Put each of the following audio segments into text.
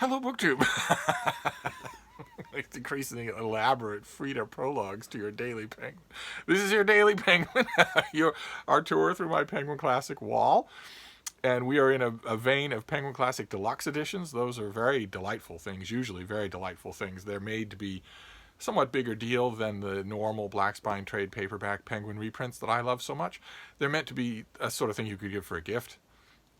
Hello, BookTube. Like decreasing elaborate Frida prologues to your Daily Penguin. This is your Daily Penguin, our tour through my Penguin Classic wall. And we are in a vein of Penguin Classic Deluxe editions. Those are very delightful things, usually very delightful things. They're made to be somewhat bigger deal than the normal Black Spine trade paperback Penguin reprints that I love so much. They're meant to be a sort of thing you could give for a gift.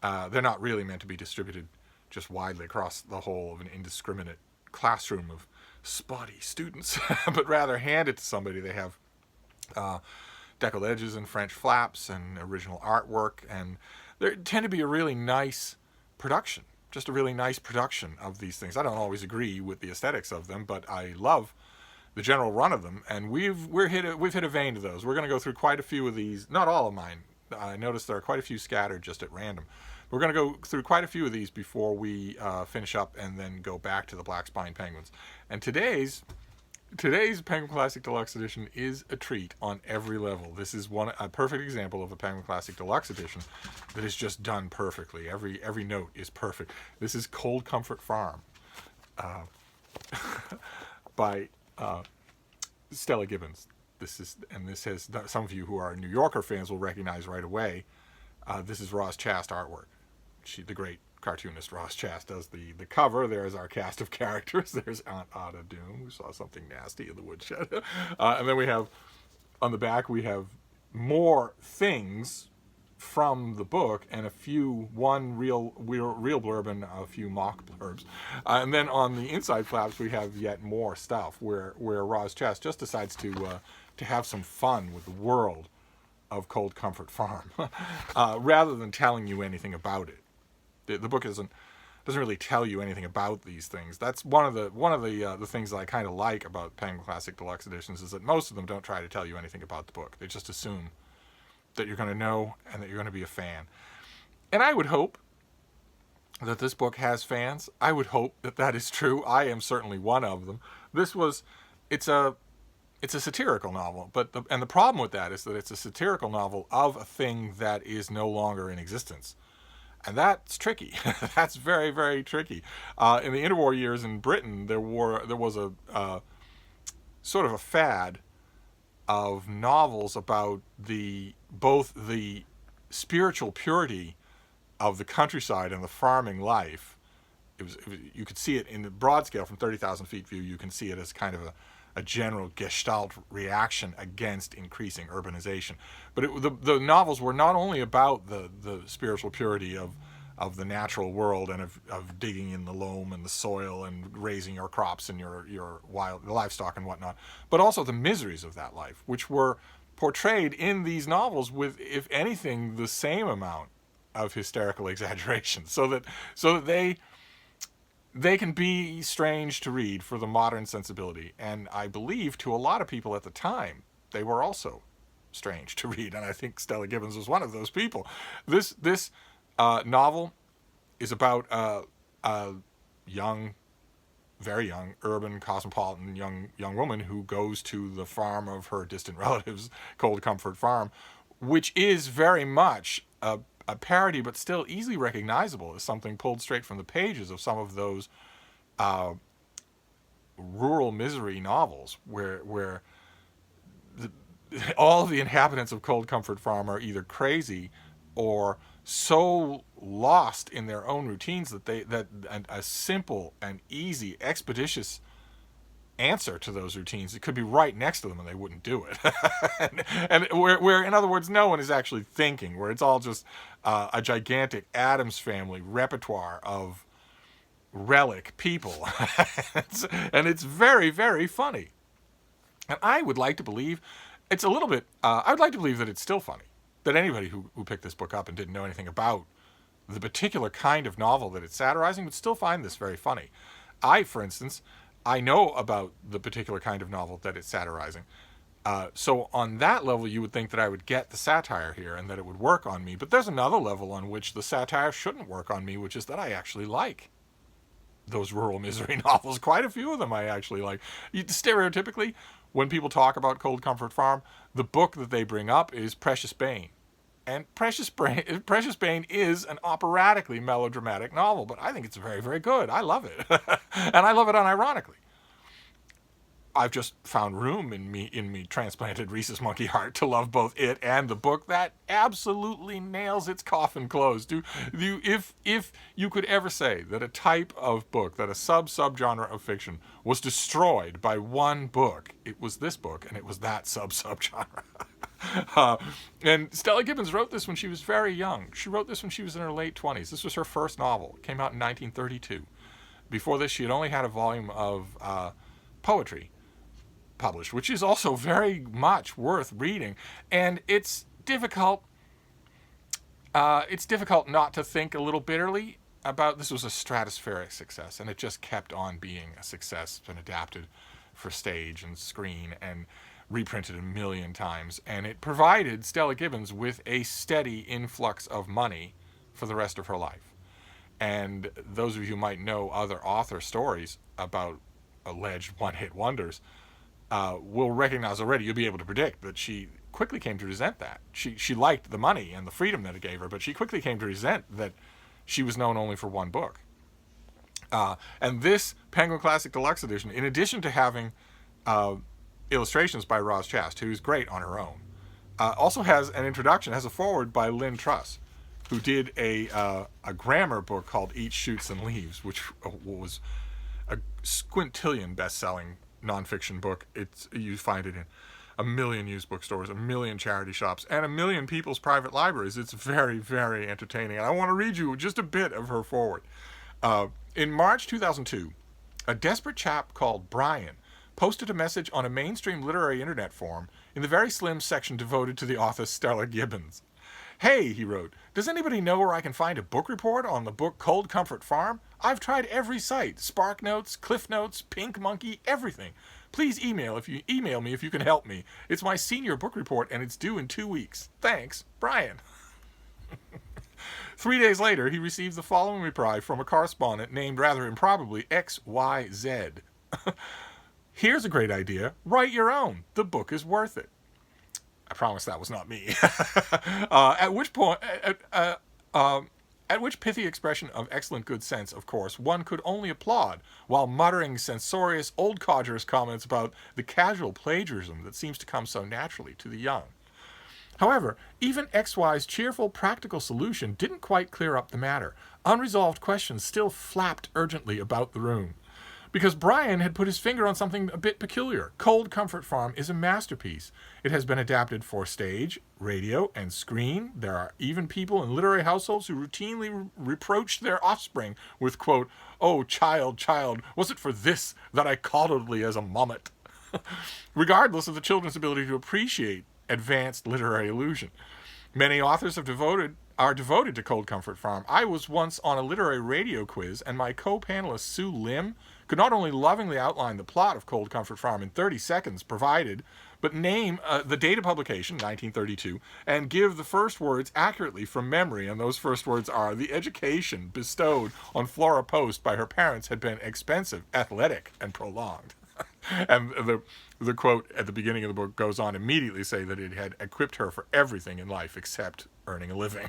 They're not really meant to be distributed just widely across the whole of an indiscriminate classroom of spotty students, but rather hand it to somebody. They have deckled edges and French flaps and original artwork, and they tend to be a really nice production, just a really nice production of these things. I don't always agree with the aesthetics of them, but I love the general run of them, and we've hit a vein to those. We're going to go through quite a few of these, not all of mine. I noticed there are quite a few scattered just at random. We're going to go through quite a few of these before we finish up and then go back to the Black Spine Penguins. And today's Penguin Classic Deluxe Edition is a treat on every level. This is a perfect example of a Penguin Classic Deluxe Edition that is just done perfectly. Every note is perfect. This is Cold Comfort Farm by Stella Gibbons. This has, some of you who are New Yorker fans will recognize right away. This is Roz Chast Artwork. The great cartoonist Roz Chast does the cover. There's our cast of characters. There's Aunt Ada Doom, who saw something nasty in the woodshed. And then we have, on the back, we have more things from the book and one real blurb and a few mock blurbs. And then on the inside flaps, we have yet more stuff where Roz Chast just decides to have some fun with the world of Cold Comfort Farm, rather than telling you anything about it. The book doesn't really tell you anything about these things. That's one of the things that I kind of like about Penguin Classic Deluxe Editions, is that most of them don't try to tell you anything about the book. They just assume that you're going to know and that you're going to be a fan. And I would hope that this book has fans. I would hope that is true. I am certainly one of them. It's a satirical novel, and the problem with that is that it's a satirical novel of a thing that is no longer in existence. And that's tricky. That's very, very tricky. In the interwar years in Britain, there was a sort of a fad of novels about both the spiritual purity of the countryside and the farming life. You could see it in the broad scale from 30,000 feet view. You can see it as kind of a general gestalt reaction against increasing urbanization. But the novels were not only about the spiritual purity of the natural world and of digging in the loam and the soil and raising your crops and your wild livestock and whatnot, but also the miseries of that life, which were portrayed in these novels with, if anything, the same amount of hysterical exaggeration, so that they can be strange to read for the modern sensibility. And I believe to a lot of people at the time, they were also strange to read. And I think Stella Gibbons was one of those people. This novel is about a young, very young, urban, cosmopolitan young woman who goes to the farm of her distant relatives, Cold Comfort Farm, which is very much a parody, but still easily recognizable as something pulled straight from the pages of some of those rural misery novels where all of the inhabitants of Cold Comfort Farm are either crazy or so lost in their own routines that a simple and easy, expeditious answer to those routines, it could be right next to them and they wouldn't do it. and where in other words, no one is actually thinking, where it's all just a gigantic Addams Family repertoire of relic people. And it's very, very funny. And I would like to believe it's a little bit, I would like to believe that it's still funny, that anybody who picked this book up and didn't know anything about the particular kind of novel that it's satirizing would still find this very funny. For instance, I know about the particular kind of novel that it's satirizing. So on that level, you would think that I would get the satire here and that it would work on me. But there's another level on which the satire shouldn't work on me, which is that I actually like those rural misery novels. Quite a few of them I actually like. Stereotypically, when people talk about Cold Comfort Farm, the book that they bring up is Precious Bane. And Precious Bane is an operatically melodramatic novel, but I think it's very, very good. I love it. And I love it unironically. I've just found room in me transplanted rhesus monkey heart to love both it and the book that absolutely nails its coffin close. If you could ever say that a type of book, that a subgenre of fiction was destroyed by one book, it was this book, and it was that subgenre. And Stella Gibbons wrote this when she was very young. She wrote this when she was in her late 20s. This was her first novel. It came out in 1932. Before this, she had only had a volume of poetry published, which is also very much worth reading. And it's difficult not to think a little bitterly about this. Was a stratospheric success, and it just kept on being a success. It's been adapted for stage and screen and reprinted a million times, and it provided Stella Gibbons with a steady influx of money for the rest of her life. And those of you who might know other author stories about alleged one-hit wonders will recognize already, you'll be able to predict that she quickly came to resent that. She liked the money and the freedom that it gave her, but she quickly came to resent that she was known only for one book. And this Penguin Classic Deluxe Edition, in addition to having illustrations by Roz Chast, who's great on her own, also has an introduction, has a foreword by Lynne Truss, who did a grammar book called Eat, Shoots, and Leaves, which was a squintillion best-selling nonfiction book. You find it in a million used bookstores, a million charity shops, and a million people's private libraries. It's very, very entertaining. And I want to read you just a bit of her foreword. In March 2002, a desperate chap called Brian posted a message on a mainstream literary internet forum in the very slim section devoted to the author Stella Gibbons. "Hey," he wrote, "does anybody know where I can find a book report on the book Cold Comfort Farm? I've tried every site, Spark Notes, Cliff Notes, Pink Monkey, everything. Please email me if you can help me. It's my senior book report and it's due in 2 weeks. Thanks, Brian." 3 days later, he received the following reply from a correspondent named rather improbably XYZ. "Here's a great idea. Write your own. The book is worth it." I promise that was not me. At which pithy expression of excellent good sense, of course, one could only applaud, while muttering censorious old codger's comments about the casual plagiarism that seems to come so naturally to the young. However, even XY's cheerful, practical solution didn't quite clear up the matter. Unresolved questions still flapped urgently about the room. Because Brian had put his finger on something a bit peculiar. Cold Comfort Farm is a masterpiece. It has been adapted for stage, radio, and screen. There are even people in literary households who routinely reproach their offspring with, quote, "Oh, child, was it for this that I coddled thee as a mommet?" Regardless of the children's ability to appreciate advanced literary illusion. Many authors are devoted to Cold Comfort Farm. I was once on a literary radio quiz, and my co-panelist Sue Lim could not only lovingly outline the plot of Cold Comfort Farm in 30 seconds provided, but name the date of publication, 1932, and give the first words accurately from memory. And those first words are, "The education bestowed on Flora Post by her parents had been expensive, athletic, and prolonged." And the quote at the beginning of the book goes on immediately say that it had equipped her for everything in life except earning a living.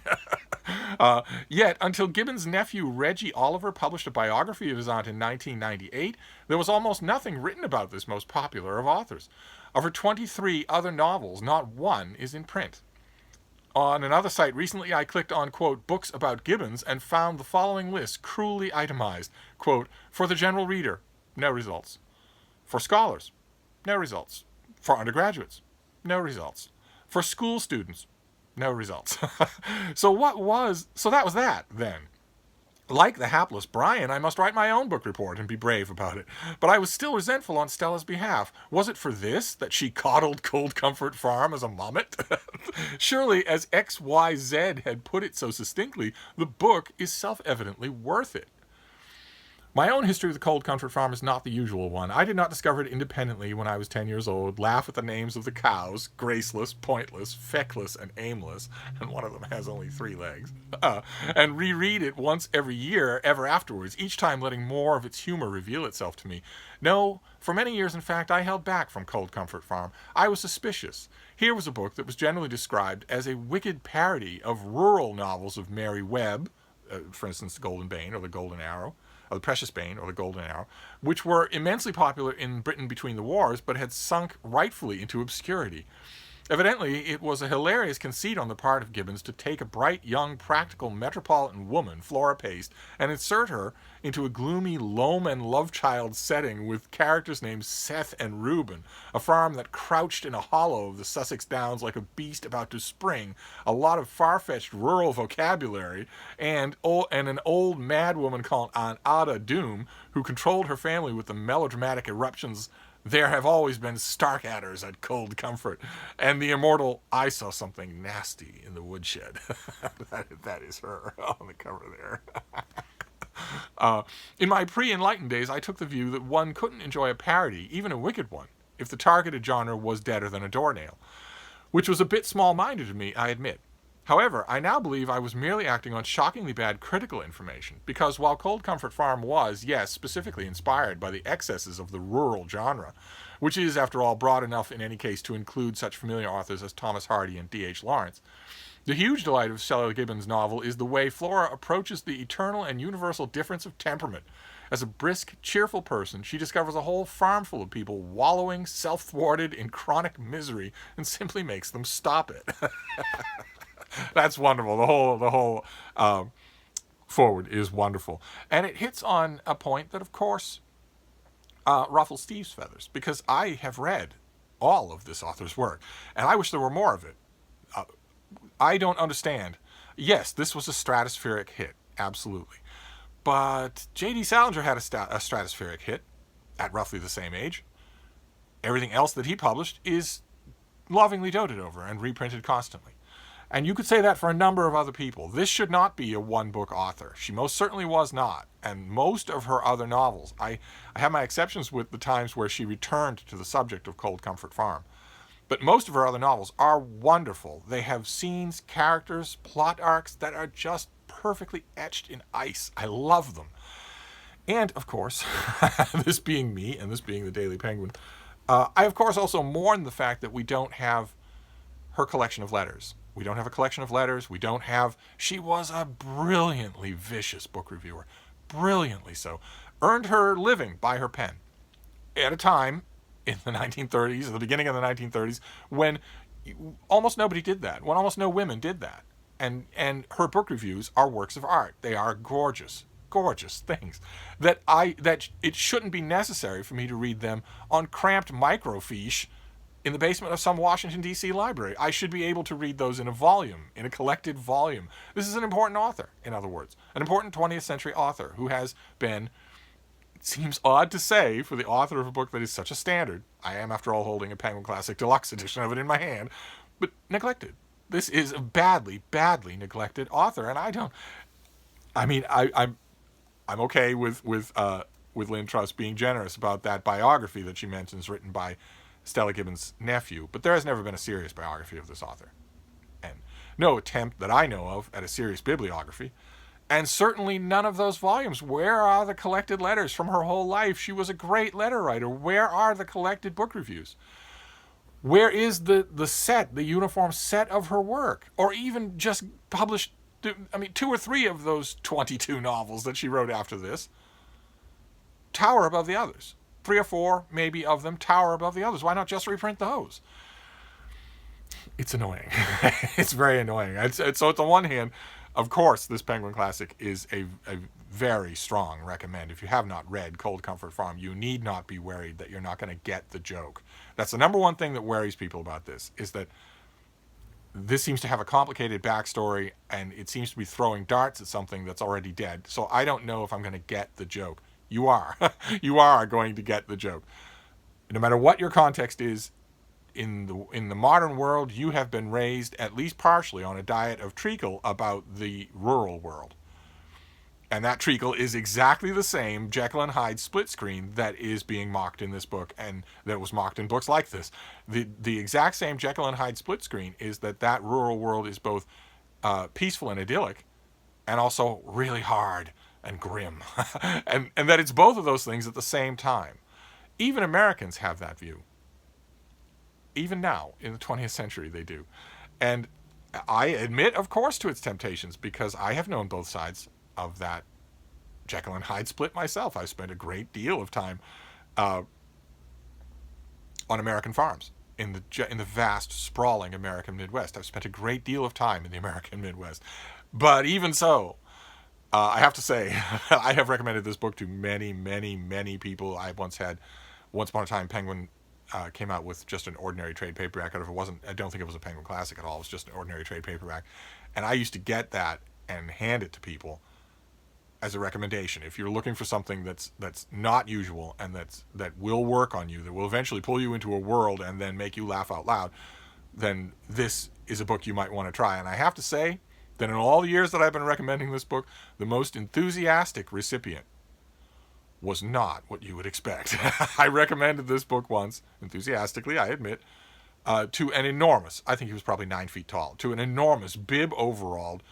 Yet, until Gibbons' nephew Reggie Oliver published a biography of his aunt in 1998, there was almost nothing written about this most popular of authors. Of her 23 other novels, not one is in print. On another site recently, I clicked on, quote, "books about Gibbons" and found the following list cruelly itemized. Quote, "For the general reader, no results. For scholars, no results. For undergraduates, no results. For school students, no results." So that was that, then. Like the hapless Brian, I must write my own book report and be brave about it. But I was still resentful on Stella's behalf. Was it for this that she coddled Cold Comfort Farm as a mommet? Surely, as XYZ had put it so succinctly, the book is self-evidently worth it. My own history of the Cold Comfort Farm is not the usual one. I did not discover it independently when I was 10 years old, laugh at the names of the cows, graceless, pointless, feckless, and aimless, and one of them has only 3 legs, and reread it once every year, ever afterwards, each time letting more of its humor reveal itself to me. No, for many years, in fact, I held back from Cold Comfort Farm. I was suspicious. Here was a book that was generally described as a wicked parody of rural novels of Mary Webb, for instance, The Golden Bane or The Golden Arrow, or The Precious Bane or The Golden Arrow, which were immensely popular in Britain between the wars, but had sunk rightfully into obscurity. Evidently, it was a hilarious conceit on the part of Gibbons to take a bright, young, practical metropolitan woman, Flora Paste, and insert her into a gloomy loam-and love-child setting with characters named Seth and Reuben, a farm that crouched in a hollow of the Sussex Downs like a beast about to spring, a lot of far-fetched rural vocabulary, and an old mad woman called Aunt Ada Doom, who controlled her family with the melodramatic eruptions "There have always been Starkadders at Cold Comfort," and the immortal "I saw something nasty in the woodshed." that is her on the cover there. In my pre-enlightened days, I took the view that one couldn't enjoy a parody, even a wicked one, if the targeted genre was deader than a doornail, which was a bit small-minded of me, I admit. However, I now believe I was merely acting on shockingly bad critical information, because while Cold Comfort Farm was, yes, specifically inspired by the excesses of the rural genre, which is, after all, broad enough in any case to include such familiar authors as Thomas Hardy and D.H. Lawrence, the huge delight of Stella Gibbons' novel is the way Flora approaches the eternal and universal difference of temperament. As a brisk, cheerful person, she discovers a whole farm full of people wallowing, self-thwarted in chronic misery, and simply makes them stop it. That's wonderful. The whole foreword is wonderful. And it hits on a point that, of course, ruffles Steve's feathers, because I have read all of this author's work, and I wish there were more of it. I don't understand. Yes, this was a stratospheric hit, absolutely. But J.D. Salinger had a stratospheric hit at roughly the same age. Everything else that he published is lovingly doted over and reprinted constantly. And you could say that for a number of other people. This should not be a one-book author. She most certainly was not. And most of her other novels, I have my exceptions with the times where she returned to the subject of Cold Comfort Farm. But most of her other novels are wonderful. They have scenes, characters, plot arcs that are just perfectly etched in ice. I love them. And, of course, this being me and this being the Daily Penguin, I, of course, also mourn the fact that we don't have her collection of letters. We don't have a collection of letters. We don't have... She was a brilliantly vicious book reviewer. Brilliantly so. Earned her living by her pen. At a time, in the 1930s, at the beginning of the 1930s, when almost nobody did that. When almost no women did that. And her book reviews are works of art. They are gorgeous, gorgeous things. That it shouldn't be necessary for me to read them on cramped microfiche in the basement of some Washington, D.C. library. I should be able to read those in a volume, in a collected volume. This is an important author, in other words. An important 20th century author who has been, it seems odd to say, for the author of a book that is such a standard, I am, after all, holding a Penguin Classic Deluxe edition of it in my hand, but neglected. This is a badly, badly neglected author, and I'm okay with Lynne Truss being generous about that biography that she mentions written by Stella Gibbons' nephew, but there has never been a serious biography of this author. And no attempt that I know of at a serious bibliography. And certainly none of those volumes. Where are the collected letters from her whole life? She was a great letter writer. Where are the collected book reviews? Where is the uniform set of her work? Or even just published, 2 or 3 of those 22 novels that she wrote after this tower above the others. 3 or 4, maybe, of them tower above the others. Why not just reprint those? It's annoying. It's very annoying. So on the one hand, of course, this Penguin Classic is a very strong recommend. If you have not read Cold Comfort Farm, you need not be worried that you're not going to get the joke. That's the number one thing that worries people about this, is that this seems to have a complicated backstory, and it seems to be throwing darts at something that's already dead. So I don't know if I'm going to get the joke. You are. You are going to get the joke. No matter what your context is, in the modern world, you have been raised, at least partially, on a diet of treacle about the rural world. And that treacle is exactly the same Jekyll and Hyde split screen that is being mocked in this book, and that was mocked in books like this. The exact same Jekyll and Hyde split screen is that rural world is both peaceful and idyllic, and also really hard and grim. and that it's both of those things at the same time. Even Americans have that view. Even now, in the 20th century, they do. And I admit, of course, to its temptations, because I have known both sides of that Jekyll and Hyde split myself. I've spent a great deal of time on American farms in the vast, sprawling American Midwest. I've spent a great deal of time in the American Midwest. But even so, I have to say, I have recommended this book to many, many, many people. Once upon a time, Penguin came out with just an ordinary trade paperback. I don't think it was a Penguin Classic at all. It was just an ordinary trade paperback. And I used to get that and hand it to people as a recommendation. If you're looking for something that's not usual and that will work on you, that will eventually pull you into a world and then make you laugh out loud, then this is a book you might want to try. And I have to say that in all the years that I've been recommending this book, the most enthusiastic recipient was not what you would expect. I recommended this book once, enthusiastically, I admit, to an enormous, I think he was probably 9 feet tall, to an enormous bib-overalled,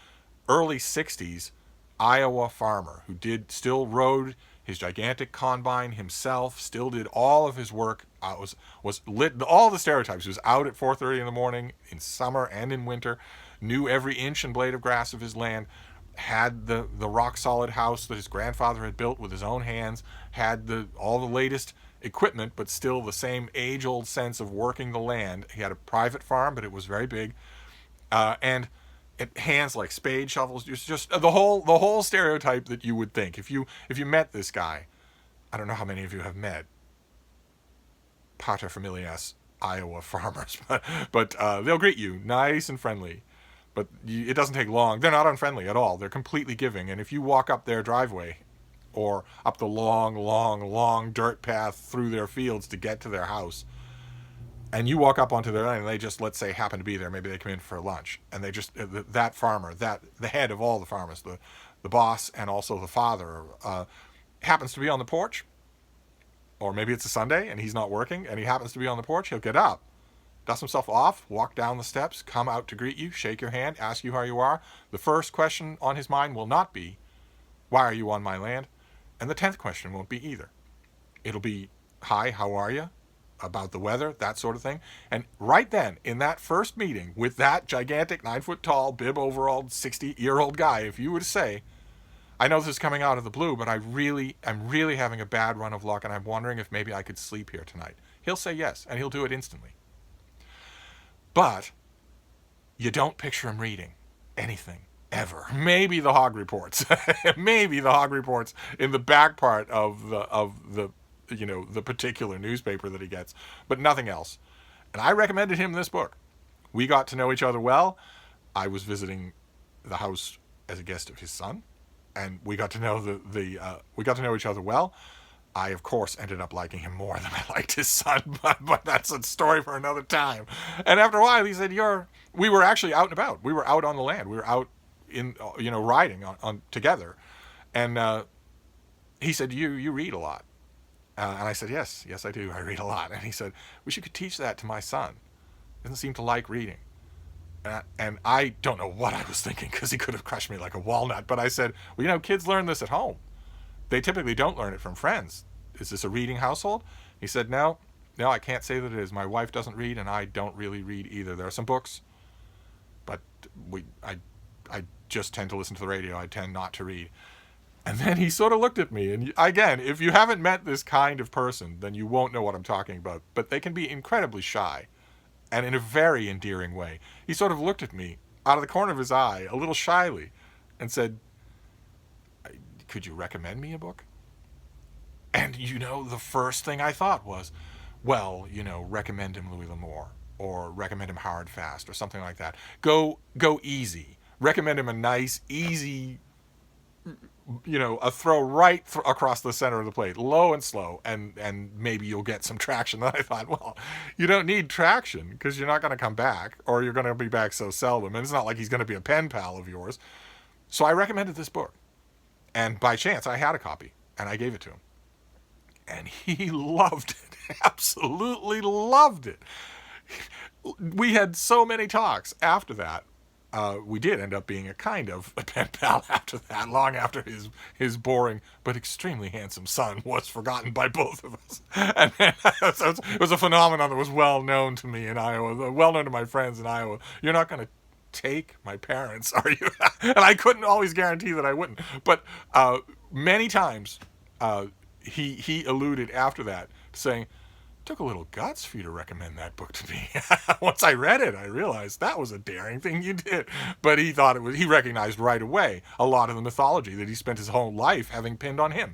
early 60s Iowa farmer who still rode his gigantic combine himself, still did all of his work, was lit all the stereotypes. He was out at 4:30 in the morning in summer and in winter, knew every inch and blade of grass of his land, had the rock solid house that his grandfather had built with his own hands, had all the latest equipment, but still the same age-old sense of working the land. He had a private farm, but it was very big, and hands like spade shovels. Just the whole stereotype that you would think if you met this guy. I don't know how many of you have met paterfamilias Iowa farmers, but they'll greet you nice and friendly. But it doesn't take long. They're not unfriendly at all. They're completely giving. And if you walk up their driveway or up the long, long, long dirt path through their fields to get to their house, and you walk up onto their land and they just, let's say, happen to be there. Maybe they come in for lunch. And they just, that farmer, the head of all the farmers, the boss and also the father, happens to be on the porch. Or maybe it's a Sunday and he's not working and he happens to be on the porch. He'll get up, dust himself off, walk down the steps, come out to greet you, shake your hand, ask you how you are. The first question on his mind will not be, why are you on my land? And the 10th question won't be either. It'll be, hi, how are you? About the weather, that sort of thing. And right then, in that first meeting with that gigantic 9 foot tall, bib overall, 60-year-old guy, if you were to say, I know this is coming out of the blue, but I'm really having a bad run of luck and I'm wondering if maybe I could sleep here tonight. He'll say yes, and he'll do it instantly. But you don't picture him reading anything ever. Maybe the hog reports. Maybe the hog reports in the back part of the the particular newspaper that he gets, but nothing else. And I recommended him this book. We got to know each other well. I was visiting the house as a guest of his son, and we got to know we got to know each other well. I, of course, ended up liking him more than I liked his son, but that's a story for another time. And after a while, he said, we were actually out and about. We were out on the land. We were out in, riding on together. And he said, you read a lot. And I said, yes, I do. I read a lot. And he said, wish you could teach that to my son. He doesn't seem to like reading. And I don't know what I was thinking because he could have crushed me like a walnut. But I said, well, kids learn this at home. They typically don't learn it from friends. Is this a reading household? He said, no, I can't say that it is. My wife doesn't read, and I don't really read either. There are some books, but I just tend to listen to the radio. I tend not to read. And then he sort of looked at me. And again, if you haven't met this kind of person, then you won't know what I'm talking about. But they can be incredibly shy and in a very endearing way. He sort of looked at me out of the corner of his eye, a little shyly, and said, could you recommend me a book? And, the first thing I thought was, well, recommend him Louis L'Amour or recommend him Hard Fast or something like that. Go easy. Recommend him a nice, easy, a throw right across the center of the plate, low and slow, and maybe you'll get some traction. And I thought, well, you don't need traction because you're not going to come back, or you're going to be back so seldom, and it's not like he's going to be a pen pal of yours. So I recommended this book. And by chance, I had a copy, and I gave it to him. And he loved it, absolutely loved it. We had so many talks after that. We did end up being a kind of a pen pal after that, long after his boring but extremely handsome son was forgotten by both of us. And so it was a phenomenon that was well known to me in Iowa, well known to my friends in Iowa. You're not going to take my parents, are you? And I couldn't always guarantee that I wouldn't. But many times he alluded after that to saying, took a little guts for you to recommend that book to me. Once I read it, I realized that was a daring thing you did. But he thought he recognized right away a lot of the mythology that he spent his whole life having pinned on him.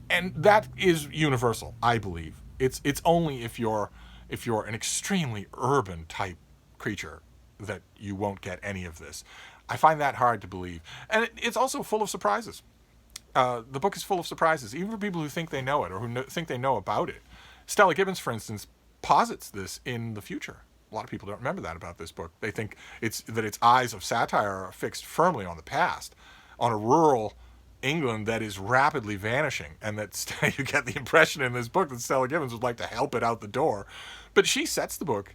And that is universal, I believe. It's only if you're an extremely urban type creature that you won't get any of this. I find that hard to believe. And it's also full of surprises. The book is full of surprises, even for people who think they know it or who think they know about it. Stella Gibbons, for instance, posits this in the future. A lot of people don't remember that about this book. They think its eyes of satire are fixed firmly on the past, on a rural England that is rapidly vanishing, and that you get the impression in this book that Stella Gibbons would like to help it out the door. But she sets the book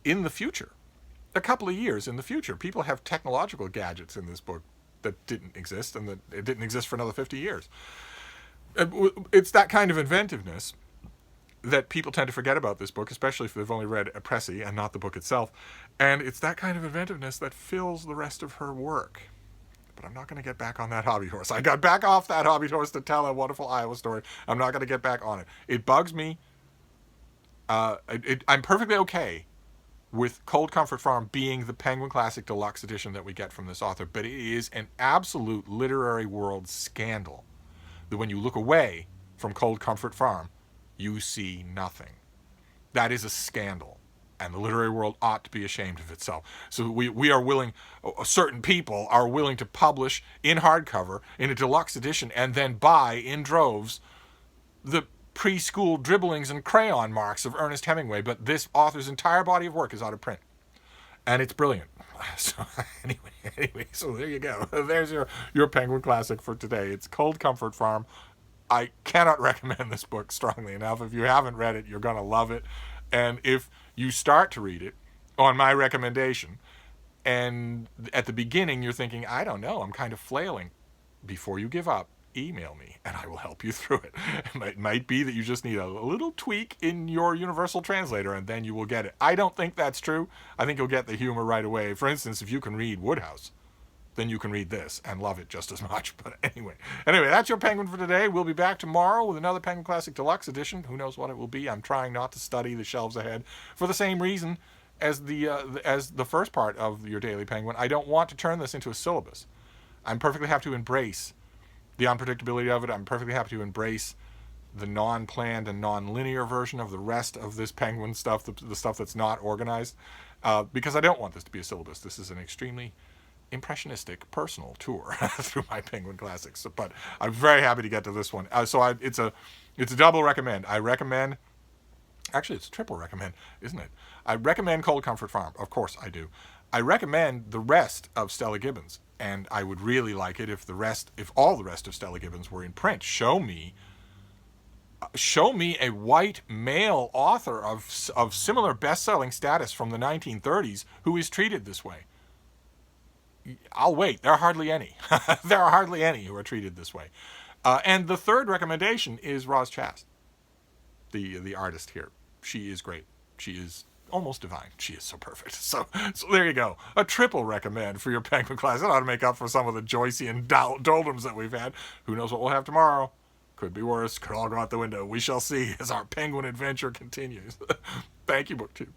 in the future, a couple of years in the future. People have technological gadgets in this book that didn't exist, and that it didn't exist for another 50 years. It's that kind of inventiveness that people tend to forget about this book, especially if they've only read a précis and not the book itself. And it's that kind of inventiveness that fills the rest of her work. But I'm not going to get back on that hobby horse. I got back off that hobby horse to tell a wonderful Iowa story. I'm not going to get back on it. It bugs me. I'm perfectly okay with Cold Comfort Farm being the Penguin Classic Deluxe edition that we get from this author, but it is an absolute literary world scandal that when you look away from Cold Comfort Farm, you see nothing. That is a scandal, and the literary world ought to be ashamed of itself. So we are willing, certain people are willing to publish in hardcover, in a deluxe edition, and then buy in droves the preschool dribblings and crayon marks of Ernest Hemingway, but this author's entire body of work is out of print. And it's brilliant. So anyway, so there you go. There's your Penguin Classic for today. It's Cold Comfort Farm. I cannot recommend this book strongly enough. If you haven't read it, you're going to love it. And if you start to read it on my recommendation, and at the beginning you're thinking, I don't know, I'm kind of flailing, before you give up, email me and I will help you through it. It might be that you just need a little tweak in your universal translator and then you will get it. I don't think that's true. I think you'll get the humor right away. For instance, if you can read Woodhouse, then you can read this and love it just as much. But anyway, that's your Penguin for today. We'll be back tomorrow with another Penguin Classic Deluxe edition. Who knows what it will be? I'm trying not to study the shelves ahead for the same reason as the first part of your Daily Penguin. I don't want to turn this into a syllabus. I'm perfectly happy to embrace the unpredictability of it. I'm perfectly happy to embrace the non-planned and non-linear version of the rest of this Penguin stuff, the stuff that's not organized, because I don't want this to be a syllabus. This is an extremely impressionistic personal tour through my Penguin Classics, but I'm very happy to get to this one. It's a double recommend. I recommend, actually it's a triple recommend, isn't it? I recommend Cold Comfort Farm. Of course I do. I recommend the rest of Stella Gibbons, and I would really like it if all the rest of Stella Gibbons were in print. Show me a white male author of similar best-selling status from the 1930s who is treated this way. I'll wait. There are hardly any. There are hardly any who are treated this way. And the third recommendation is Roz Chast, the artist here. She is great. She is almost divine. She is so perfect. So there you go. A triple recommend for your Penguin Class. That ought to make up for some of the Joycean doldrums that we've had. Who knows what we'll have tomorrow? Could be worse. Could all go out the window. We shall see as our Penguin adventure continues. Thank you, BookTube.